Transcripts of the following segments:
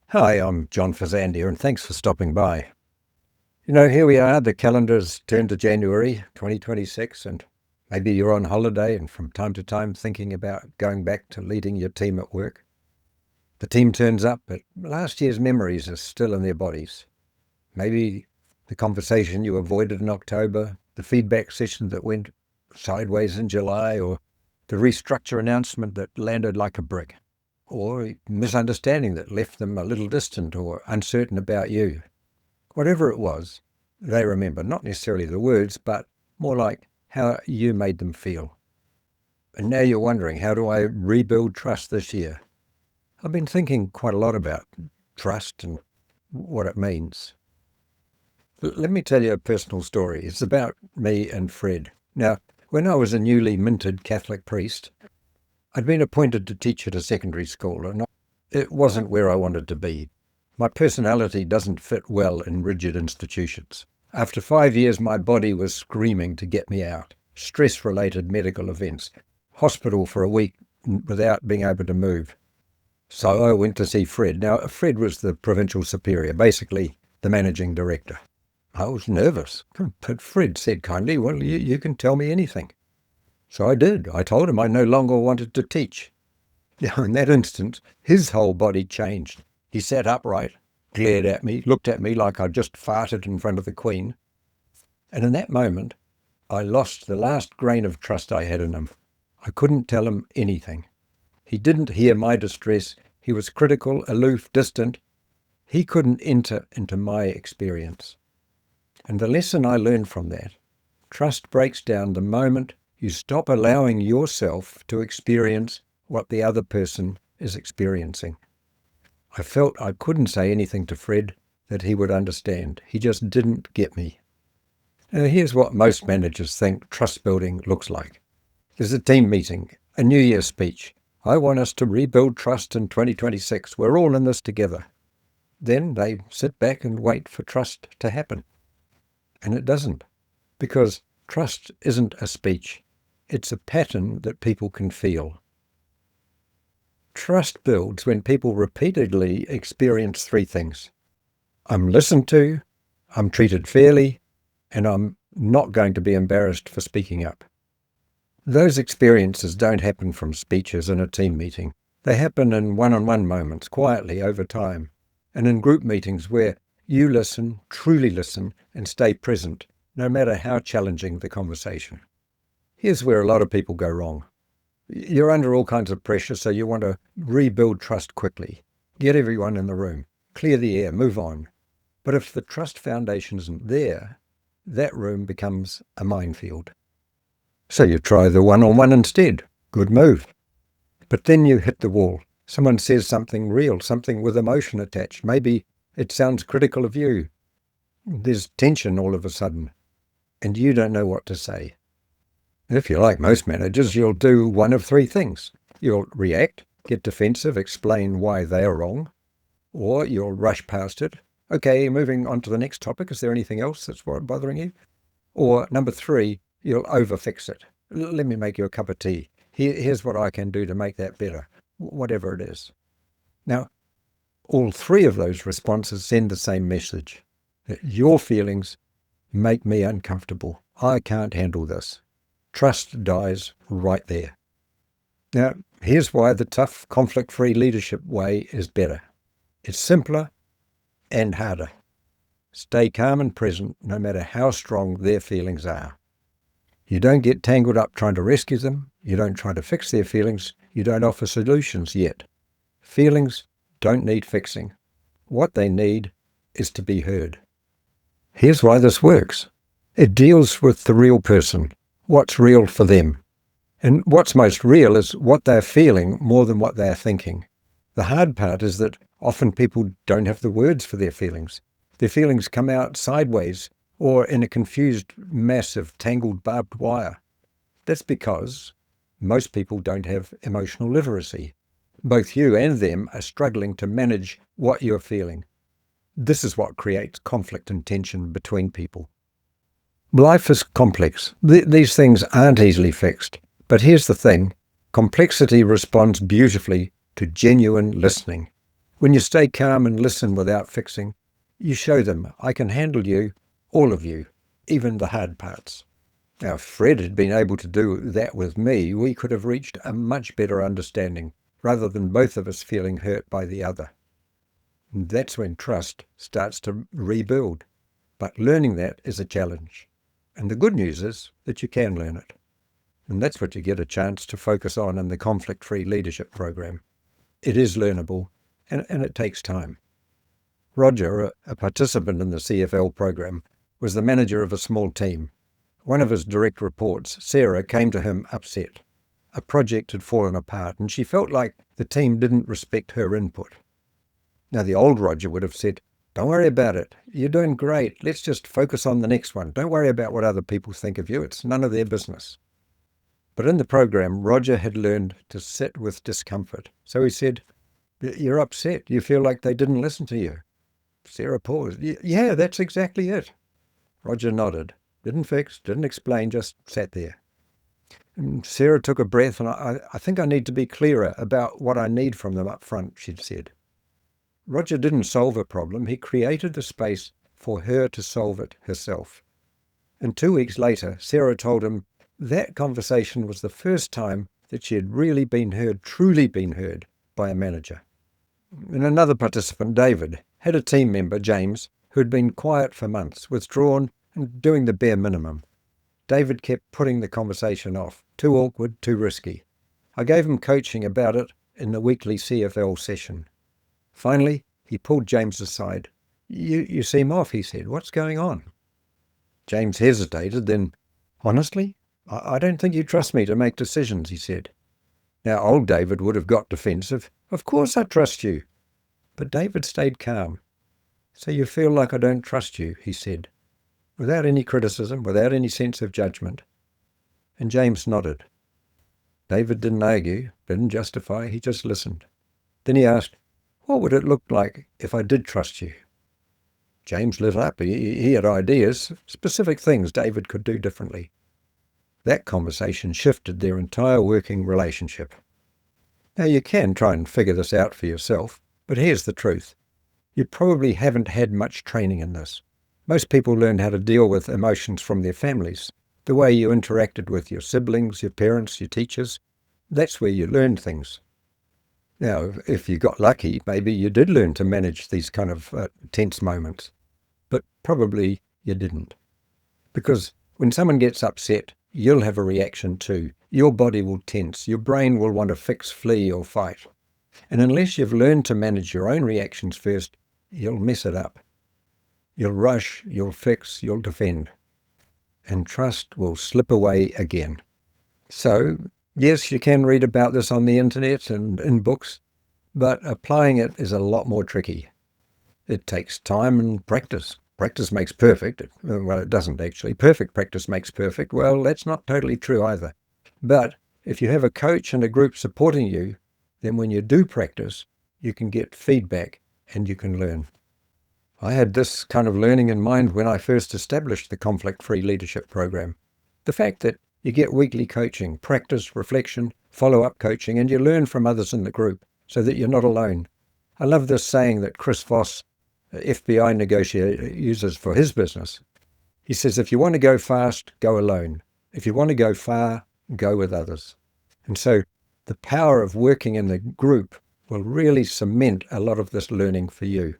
Hi, I'm John Faisandier, and thanks for stopping by. Here we are, the calendar's turned to January 2026, and maybe you're on holiday and from time to time thinking about going back to leading your team at work. The team turns up, but last year's memories are still in their bodies. Maybe the conversation you avoided in October, the feedback session that went sideways in July, or the restructure announcement that landed like a brick, or misunderstanding that left them a little distant or uncertain about you. Whatever it was, they remember, not necessarily the words, but more like how you made them feel. And now you're wondering, how do I rebuild trust this year? I've been thinking quite a lot about trust and what it means. Let me tell you a personal story. It's about me and Fred. Now, when I was a newly minted Catholic priest, I'd been appointed to teach at a secondary school, and it wasn't where I wanted to be. My personality doesn't fit well in rigid institutions. After 5 years, my body was screaming to get me out. Stress-related medical events, hospital for a week without being able to move. So I went to see Fred. Now, Fred was the provincial superior, basically the managing director. I was nervous, but Fred said kindly, well, you can tell me anything. So I did. I told him I no longer wanted to teach. Now, in that instant, his whole body changed. He sat upright, glared at me, looked at me like I'd just farted in front of the Queen. And in that moment, I lost the last grain of trust I had in him. I couldn't tell him anything. He didn't hear my distress. He was critical, aloof, distant. He couldn't enter into my experience. And the lesson I learned from that, trust breaks down the moment you stop allowing yourself to experience what the other person is experiencing. I felt I couldn't say anything to Fred that he would understand. He just didn't get me. Now, here's what most managers think trust building looks like. There's a team meeting, a New Year's speech. I want us to rebuild trust in 2026. We're all in this together. Then they sit back and wait for trust to happen. And it doesn't, because trust isn't a speech. It's a pattern that people can feel. Trust builds when people repeatedly experience three things. I'm listened to, I'm treated fairly, and I'm not going to be embarrassed for speaking up. Those experiences don't happen from speeches in a team meeting. They happen in one-on-one moments, quietly over time, and in group meetings where you listen, truly listen, and stay present, no matter how challenging the conversation. Here's where a lot of people go wrong. You're under all kinds of pressure, so you want to rebuild trust quickly. Get everyone in the room, clear the air, move on. But if the trust foundation isn't there, that room becomes a minefield. So you try the one-on-one instead. Good move. But then you hit the wall. Someone says something real, something with emotion attached. Maybe it sounds critical of you. There's tension all of a sudden, and you don't know what to say. If you're like most managers, you'll do one of three things. You'll react, get defensive, explain why they are wrong, or you'll rush past it. Okay, moving on to the next topic. Is there anything else that's bothering you? Or number three, you'll overfix it. Let me make you a cup of tea. Here's what I can do to make that better, whatever it is. Now, all three of those responses send the same message. That your feelings make me uncomfortable. I can't handle this. Trust dies right there. Now, here's why the tough, conflict-free leadership way is better. It's simpler and harder. Stay calm and present no matter how strong their feelings are. You don't get tangled up trying to rescue them. You don't try to fix their feelings. You don't offer solutions yet. Feelings don't need fixing. What they need is to be heard. Here's why this works. It deals with the real person. What's real for them. And what's most real is what they're feeling more than what they're thinking. The hard part is that often people don't have the words for their feelings. Their feelings come out sideways or in a confused mass of tangled barbed wire. That's because most people don't have emotional literacy. Both you and them are struggling to manage what you're feeling. This is what creates conflict and tension between people. Life is complex. These things aren't easily fixed. But here's the thing. Complexity responds beautifully to genuine listening. When you stay calm and listen without fixing, you show them, I can handle you, all of you, even the hard parts. Now, if Fred had been able to do that with me, we could have reached a much better understanding, rather than both of us feeling hurt by the other. And that's when trust starts to rebuild. But learning that is a challenge. And the good news is that you can learn it. And that's what you get a chance to focus on in the Conflict-Free Leadership Program. It is learnable, and it takes time. Roger, a participant in the CFL program, was the manager of a small team. One of his direct reports, Sarah, came to him upset. A project had fallen apart, and she felt like the team didn't respect her input. Now, the old Roger would have said, don't worry about it. You're doing great. Let's just focus on the next one. Don't worry about what other people think of you. It's none of their business. But in the program, Roger had learned to sit with discomfort. So he said, you're upset. You feel like they didn't listen to you. Sarah paused. Yeah, that's exactly it. Roger nodded. Didn't fix, didn't explain, just sat there. And Sarah took a breath, and I think I need to be clearer about what I need from them up front, she'd said. Roger didn't solve a problem. He created the space for her to solve it herself. And 2 weeks later, Sarah told him that conversation was the first time that she had really been heard, truly been heard, by a manager. And another participant, David, had a team member, James, who had been quiet for months, withdrawn and doing the bare minimum. David kept putting the conversation off. Too awkward, too risky. I gave him coaching about it in the weekly CFL session. Finally, he pulled James aside. You seem off, he said. What's going on? James hesitated, then, honestly, I don't think you trust me to make decisions, he said. Now, old David would have got defensive. Of course I trust you. But David stayed calm. So you feel like I don't trust you, he said, without any criticism, without any sense of judgment. And James nodded. David didn't argue, didn't justify, he just listened. Then he asked, what would it look like if I did trust you? James lit up. He had ideas, specific things David could do differently. That conversation shifted their entire working relationship. Now, you can try and figure this out for yourself, but here's the truth. You probably haven't had much training in this. Most people learned how to deal with emotions from their families, the way you interacted with your siblings, your parents, your teachers. That's where you learned things. Now, if you got lucky, maybe you did learn to manage these kind of tense moments, but probably you didn't. Because when someone gets upset, you'll have a reaction too. Your body will tense. Your brain will want to fix, flee, or fight. And unless you've learned to manage your own reactions first, you'll mess it up. You'll rush, you'll fix, you'll defend. And trust will slip away again. So, yes, you can read about this on the internet and in books, but applying it is a lot more tricky. It takes time and practice. Practice makes perfect. Well, it doesn't actually. Perfect practice makes perfect. Well, that's not totally true either. But if you have a coach and a group supporting you, then when you do practice, you can get feedback and you can learn. I had this kind of learning in mind when I first established the Conflict-Free Leadership Program. The fact that you get weekly coaching, practice, reflection, follow-up coaching, and you learn from others in the group so that you're not alone. I love this saying that Chris Voss, FBI negotiator, uses for his business. He says, if you want to go fast, go alone. If you want to go far, go with others. And so the power of working in the group will really cement a lot of this learning for you.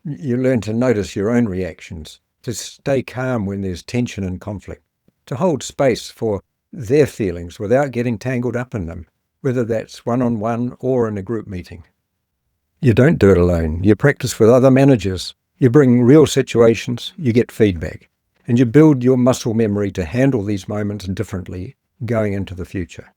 You learn to notice your own reactions, to stay calm when there's tension and conflict, to hold space for their feelings without getting tangled up in them, whether that's one-on-one or in a group meeting. You don't do it alone. You practice with other managers. You bring real situations, you get feedback, and you build your muscle memory to handle these moments differently going into the future.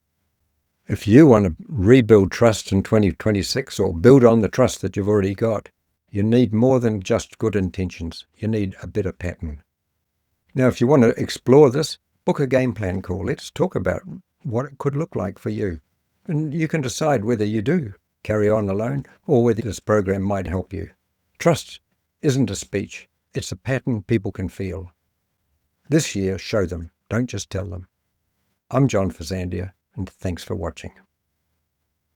If you want to rebuild trust in 2026 or build on the trust that you've already got, you need more than just good intentions. You need a better pattern. Now, if you want to explore this, book a game plan call. Let's talk about what it could look like for you. And you can decide whether you do carry on alone or whether this program might help you. Trust isn't a speech. It's a pattern people can feel. This year, show them. Don't just tell them. I'm John Faisandier, and thanks for watching.